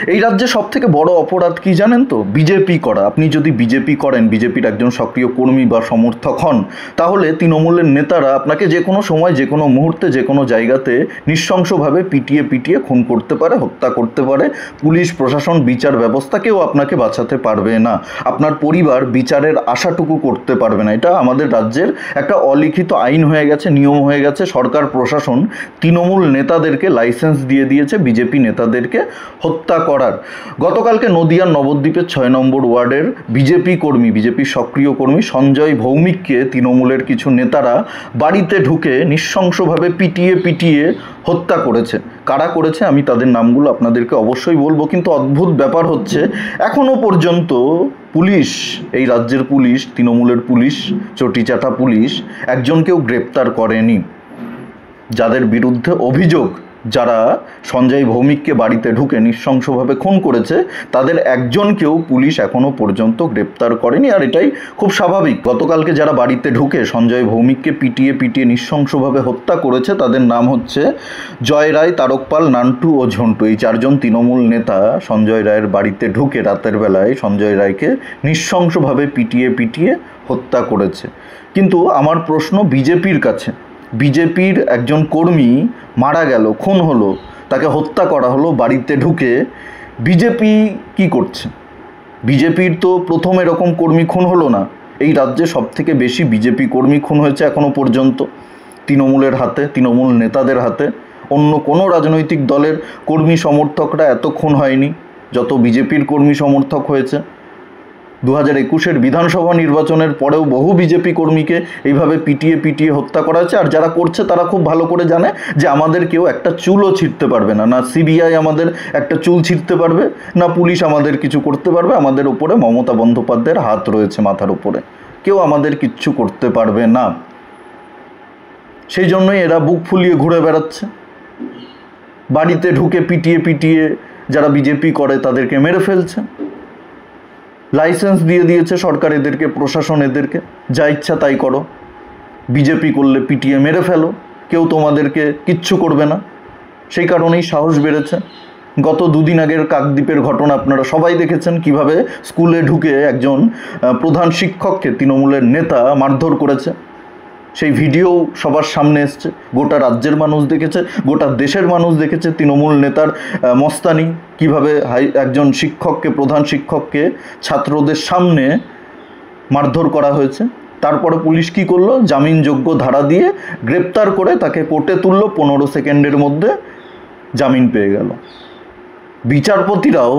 এই রাজ্যে সব থেকে বড় অপরাধ কি জানেন তো? বিজেপি করা। আপনি যদি বিজেপি করেন, বিজেপির একজন সক্রিয় কর্মী বা সমর্থক হন, তাহলে তৃণমূলের নেতারা আপনাকে যে কোনো সময়, যে কোনো মুহূর্তে, যে কোনো জায়গাতে নৃশংসভাবে পিটিয়ে পিটিয়ে খুন করতে পারে, হত্যা করতে পারে। পুলিশ প্রশাসন, বিচার ব্যবস্থা কেউ আপনাকে বাঁচাতে পারবে না। আপনার পরিবার বিচারের আশাটুকু করতে পারবে না। এটা আমাদের রাজ্যের একটা অলিখিত আইন হয়ে গেছে, নিয়ম হয়ে গেছে। সরকার প্রশাসন তৃণমূল নেতাদেরকে লাইসেন্স দিয়ে দিয়েছে বিজেপি নেতাদেরকে হত্যা করার। গতকালকে নদিয়ার নবদ্বীপের 6 নম্বর ওয়ার্ডের বিজেপি কর্মী, বিজেপির সক্রিয় কর্মী সঞ্জয় ভৌমিককে তৃণমূলের কিছু নেতারা বাড়িতে ঢুকে নৃশংসভাবে পিটিয়ে পিটিয়ে হত্যা করেছে। কারা করেছে আমি তাদের নামগুলো আপনাদেরকে অবশ্যই বলবো, কিন্তু অদ্ভুত ব্যাপার হচ্ছে এখনও পর্যন্ত পুলিশ, এই রাজ্যের পুলিশ, তৃণমূলের পুলিশ, চটিচাটা পুলিশ একজনকেও গ্রেপ্তার করেনি। যাদের বিরুদ্ধে অভিযোগ, যারা সঞ্জয় ভৌমিককে বাড়িতে ঢুকে নৃশংসভাবে খুন করেছে, তাদের একজনকেও পুলিশ এখনও পর্যন্ত গ্রেপ্তার করেনি। আর এটাই খুব স্বাভাবিক। গতকালকে যারা বাড়িতে ঢুকে সঞ্জয় ভৌমিককে পিটিয়ে পিটিয়ে নৃশংসভাবে হত্যা করেছে, তাদের নাম হচ্ছে জয় রায়, তারক পাল, নান্টু ও ঝন্টু। এই 4 জন তৃণমূল নেতা সঞ্জয় রায়ের বাড়িতে ঢুকে রাতের বেলায় সঞ্জয় রায়কে নৃশংসভাবে পিটিয়ে পিটিয়ে হত্যা করেছে। কিন্তু আমার প্রশ্ন বিজেপির কাছে, বিজেপির একজন কর্মী মারা গেল, খুন হলো, তাকে হত্যা করা হলো বাড়িতে ঢুকে। বিজেপি কি করছে? বিজেপির তো প্রথম এরকম কর্মী খুন হলো না। এই রাজ্যে সবথেকে বেশি বিজেপি কর্মী খুন হয়েছে এখনও পর্যন্ত তৃণমূলের হাতে, তৃণমূল নেতাদের হাতে। অন্য কোনো রাজনৈতিক দলের কর্মী সমর্থকরা এত খুন হয়নি যত বিজেপির কর্মী সমর্থক হয়েছে। 2021-এর বিধানসভা নির্বাচনের পরেও বহু বিজেপি কর্মীকে এইভাবে পিটিয়ে পিটিয়ে হত্যা করা হয়েছে। আর যারা করছে তারা খুব ভালো করে জানে যে আমাদের কেউ একটা চুলও ছিঁড়তে পারবে না, না সিবিআই আমাদের একটা চুল ছিঁড়তে পারবে, না পুলিশ আমাদের কিছু করতে পারবে। আমাদের উপরে মমতা বন্দ্যোপাধ্যায়ের হাত রয়েছে মাথার উপরে, কেউ আমাদের কিচ্ছু করতে পারবে না। সেই জন্যই এরা বুক ফুলিয়ে ঘুরে বেড়াচ্ছে, বাড়িতে ঢুকে পিটিয়ে পিটিয়ে যারা বিজেপি করে তাদেরকে মেরে ফেলছে। লাইসেন্স দিয়ে দিয়েছে সরকার এদেরকে, প্রশাসন এদেরকে, যা ইচ্ছা তাই করো, বিজেপি করলে পিটিয়ে মেরে ফেলো, কেউ তোমাদেরকে কিচ্ছু করবে না। সেই কারণেই সাহস বেড়েছে। গত 2 দিন আগের কাকদ্বীপের ঘটনা আপনারা সবাই দেখেছেন, কিভাবে স্কুলে ঢুকে একজন প্রধান শিক্ষককে তৃণমূলের নেতা মারধর করেছে। সেই ভিডিও সবার সামনে এসছে, গোটা রাজ্যের মানুষ দেখেছে, গোটা দেশের মানুষ দেখেছে। তৃণমূল নেতার মস্তানি, কিভাবে একজন শিক্ষককে, প্রধান শিক্ষককে ছাত্রদের সামনে মারধর করা হয়েছে। তারপরে পুলিশ কী করলো? জামিনযোগ্য ধারা দিয়ে গ্রেপ্তার করে তাকে কোর্টে তুললো, 15 সেকেন্ডের মধ্যে জামিন পেয়ে গেল। বিচারপতিরাও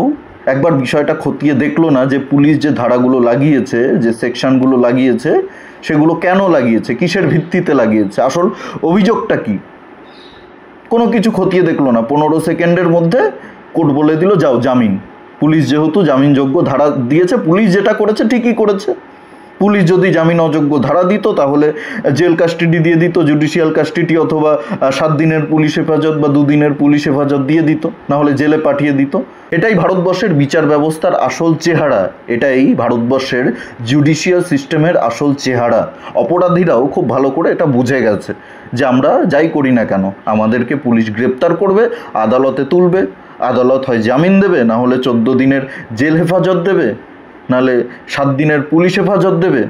একবার বিষয়টা খতিয়ে দেখলো না যে পুলিশ যে ধারাগুলো লাগিয়েছে, যে সেকশনগুলো লাগিয়েছে, সেগুলো কেন লাগিয়েছে, কিসের ভিত্তিতে লাগিয়েছে, আসল অভিযোগটা কি, কোনো কিছু খতিয়ে দেখলো না। 15 সেকেন্ডের মধ্যে কোর্ট বলে দিল যাও জামিন। পুলিশ যেহেতু জামিনযোগ্য ধারা দিয়েছে, পুলিশ যেটা করেছে ঠিকই করেছে। পুলিশ যদি জামিন অযোগ্য ধারা দিত তাহলে জেল কাস্টাডি দিয়ে দিত, জুডিশিয়াল কাস্টাডি, অথবা 7 দিনের পুলিশ হেফাজত বা 2 দিনের পুলিশ হেফাজত দিয়ে দিত, নাহলে জেলে পাঠিয়ে দিত। এটাই ভারতবর্ষের বিচার ব্যবস্থার আসল চেহারা, এটাই ভারতবর্ষের জুডিশিয়াল সিস্টেমের আসল চেহারা। অপরাধীরাও খুব ভালো করে এটা বুঝে গেছে যে আমরা যাই করি না কেন আমাদেরকে পুলিশ গ্রেপ্তার করবে, আদালতে তুলবে, আদালত হয় জামিন দেবে, না হলে 14 দিনের জেল হেফাজত দেবে, নাহলে 7 দিনের পুলিশ হেফাজত দেবে,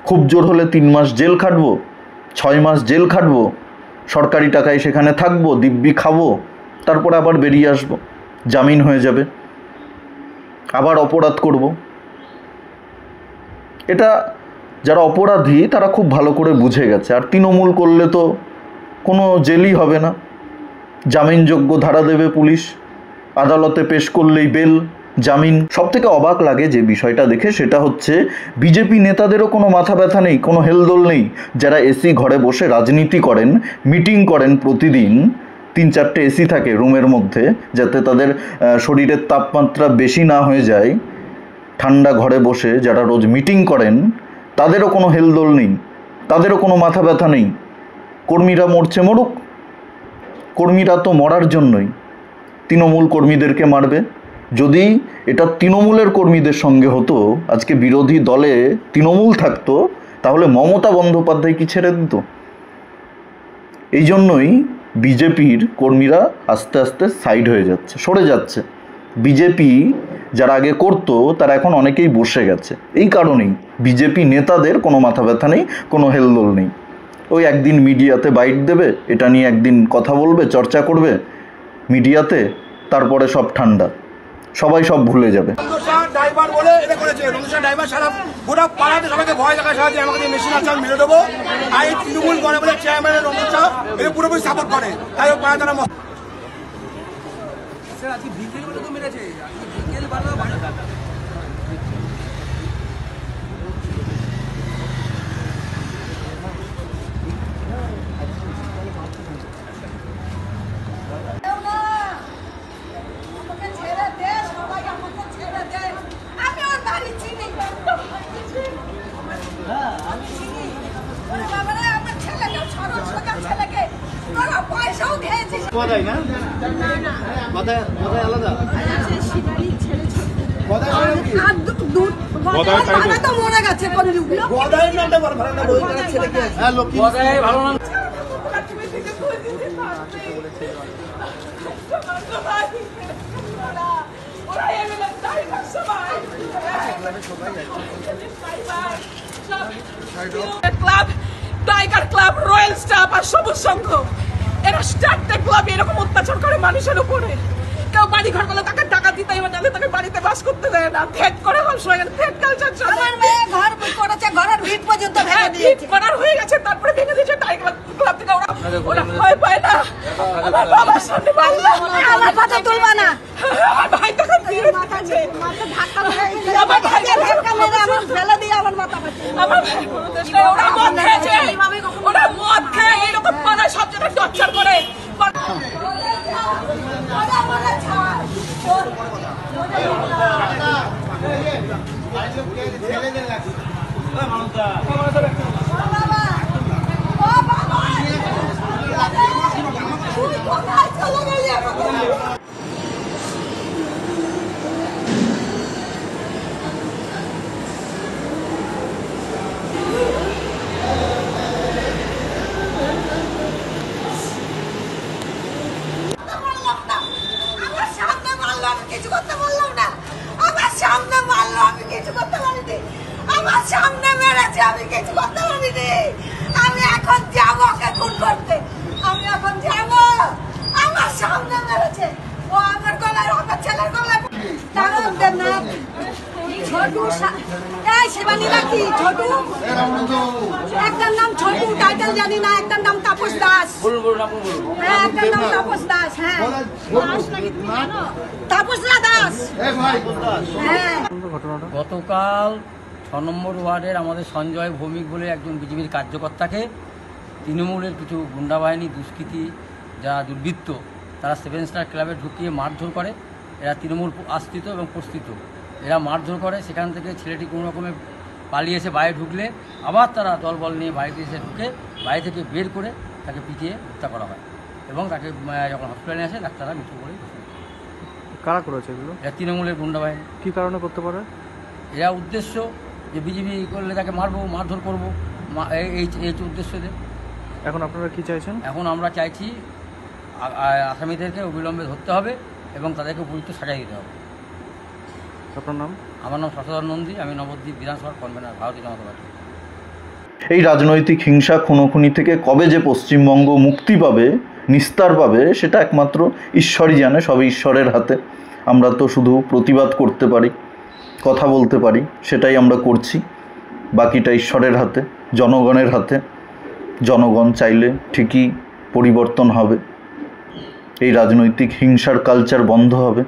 খুব জোর হলে 3 মাস জেল খাটবো, 6 মাস জেল খাটবো, সরকারি টাকায় সেখানে থাকবো, দিব্যি খাবো, তারপরে আবার বেরিয়ে আসবো, জামিন হয়ে যাবে, আবার অপরাধ করব। এটা যারা অপরাধী তারা খুব ভালো করে বুঝে গেছে। আর তৃণমূল করলে তো কোনো জেলই হবে না, জামিনযোগ্য ধারা দেবে পুলিশ, আদালতে পেশ করলেই বেল, জামিন। সব থেকে অবাক লাগে যে বিষয়টা দেখে সেটা হচ্ছে বিজেপি নেতাদেরও কোনো মাথা ব্যথা নেই, কোনো হেলদোল নেই। যারা এসি ঘরে বসে রাজনীতি করেন, মিটিং করেন, প্রতিদিন 3-4টে এসি থাকে রুমের মধ্যে যাতে তাদের শরীরের তাপমাত্রা বেশি না হয়ে যায়, ঠান্ডা ঘরে বসে যারা রোজ মিটিং করেন তাদেরও কোনো হেলদোল নেই, তাদেরও কোনো মাথা ব্যথা নেই। কর্মীরা মরছে মরুক, কর্মীরা তো মরার জন্যই তৃণমূল কর্মীদেরকে মারবে। যদি এটা তৃণমূলের কর্মীদের সঙ্গে হতো, আজকে বিরোধী দলে তৃণমূল থাকতো, তাহলে মমতা বন্দ্যোপাধ্যায় কি ছেড়ে দিত? এই জন্যই বিজেপির কর্মীরা আস্তে আস্তে সাইড হয়ে যাচ্ছে, সরে যাচ্ছে। বিজেপি যারা আগে করতো তারা এখন অনেকেই বসে গেছে। এই কারণেই বিজেপি নেতাদের কোনো মাথা ব্যথা নেই, কোনো হেলদোল নেই। ওই একদিন মিডিয়াতে বাইট দেবে, এটা নিয়ে একদিন কথা বলবে, চর্চা করবে মিডিয়াতে, তারপরে সব ঠান্ডা, সবাই সব ভুলে যাবে। ড্রাইভার বলে এটা করেছে, রমেশ ড্রাইভার সারা গোটা পাড়াতে সবাইকে ভয় দেখা সাহায্যে আমাকে মেশিন আছে আমি মেরে দেবো। আর এই তৃণমূল করে বলে চেয়ারম্যানের রমেশ শাহ এটা পুরোপুরি সাপোর্ট করে, তাই পাড়া তারা মরে গেছে club, tiger club, royal staff আর সবুজ সংঘ, এরা চারটে ক্লাব এরকম অত্যাচার করে মানুষের উপরে। কেউ বাড়ি ঘর করলে তাকে টাকা দিতে হবে, নাহলে তাকে বাড়িতে বাস করতে দেয় না। থ্রেট করে থ্রেট কালচার চলে। আমার মেয়ে ঘর করেছে, ঘরের ভিত পর্যন্ত ভেঙে দিয়েছে, করার হয়ে গেছে, তারপরে ভেঙে দিয়েছে। টাইগার ক্লাব থেকে ওরা ভয় পায় না। আমার বাবার সামনে আমার মাথা তুলবা না, আমার ভাই তখন দিয়ে মাথাছে, ধাক্কা মেরে আমার ফেলে দিয়ে আমার মাথা আমার ভাই ওরা মদ খেয়েছে, ওরা মদ খেয়ে এইরকম পাড়ায় সব জায়গায় টর্চার করে। কিছু করতে বললাম না, আমার সামনে মারলো আমি কিছু করতে পারিনি, আমার সামনে মেরেছে আমি কিছু করতে পারিনি। আমি এখন যাবো ওকে খুন করতে, আমি এখন যাবো, আমার সামনে মেরেছে ও, আমার গলায়, আমার ছেলের গলায়। ছোটু শিবানী নাকি ছোটু, একটার নাম ছোটু, টাইটেল জানি না, একটার নাম তাপস দাস, হ্যাঁ একটার নাম তাপস দাস, হ্যাঁ তাপসরা দাস। হ্যাঁ গতকাল 6 নম্বর ওয়ার্ডের আমাদের সঞ্জয় ভৌমিক বলে একজন বিজেপির কার্যকর্তাকে তৃণমূলের কিছু গুন্ডা বাহিনী, দুষ্কৃতী যারা দুর্বৃত্ত, তারা 7 স্টার ক্লাবে ঢুকিয়ে মারধর করে। এরা তৃণমূল আশ্রিত এবং প্রস্তুত, এরা মারধর করে। সেখান থেকে ছেলেটি কোনো রকমে পালিয়ে এসে বাইরে ঢুকলে আবার তারা দলবল নিয়ে বাড়িতে এসে ঢুকে বাড়ি থেকে বের করে তাকে পিটিয়ে হত্যা করা হয় এবং তাকে যখন হসপিটালে আসে ডাক্তাররা মৃত্যু করে। কারা করেছে এগুলো? এরা তৃণমূলের গুন্ডা বাহিনী। কী কারণে করতে পারে? এরা উদ্দেশ্য যে বিজেপি করলে তাকে মারবো, মারধর করবো, এই উদ্দেশ্যে। এখন আপনারা কি চাইছেন? এখন আমরা চাইছি আসামিদেরকে অবিলম্বে ধরতে হবে এবং তাদেরকে উপযুক্ত সাজা দিতে হবে। আপনার নাম? আমার নাম শশধর নন্দী, আমি নবদ্বীপ বিধানসভার কনভেনার, ভারতীয় জনতা পার্টি। এই রাজনৈতিক হিংসা খুনোখুনি থেকে কবে যে পশ্চিমবঙ্গ মুক্তি পাবে, নিস্তার পাবে, সেটা একমাত্র ঈশ্বরই জানে। সবই ঈশ্বরের হাতে। আমরা তো শুধু প্রতিবাদ করতে পারি, কথা বলতে পারি, সেটাই আমরা করছি। বাকিটা ঈশ্বরের হাতে, জনগণের হাতে। জনগণ চাইলে ঠিকই পরিবর্তন হবে, এই রাজনৈতিক হিংসার কালচার বন্ধ হবে।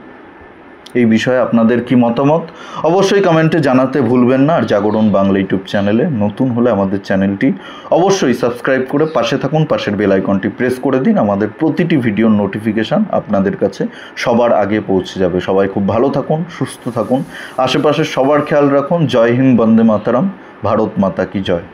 এই বিষয়ে আপনাদের কি মতামত অবশ্যই কমেন্টে জানাতে ভুলবেন না। আর জাগরণ বাংলা ইউটিউব চ্যানেলে নতুন হলে আমাদের চ্যানেলটি অবশ্যই সাবস্ক্রাইব করে পাশে থাকুন, পাশের বেল আইকনটি প্রেস করে দিন। আমাদের প্রতিটি ভিডিওর নোটিফিকেশান আপনাদের কাছে সবার আগে পৌঁছে যাবে। সবাই খুব ভালো থাকুন, সুস্থ থাকুন, আশেপাশে সবার খেয়াল রাখুন। জয় হিন্দ, বন্দে মাতরম, ভারত মাতা কি জয়।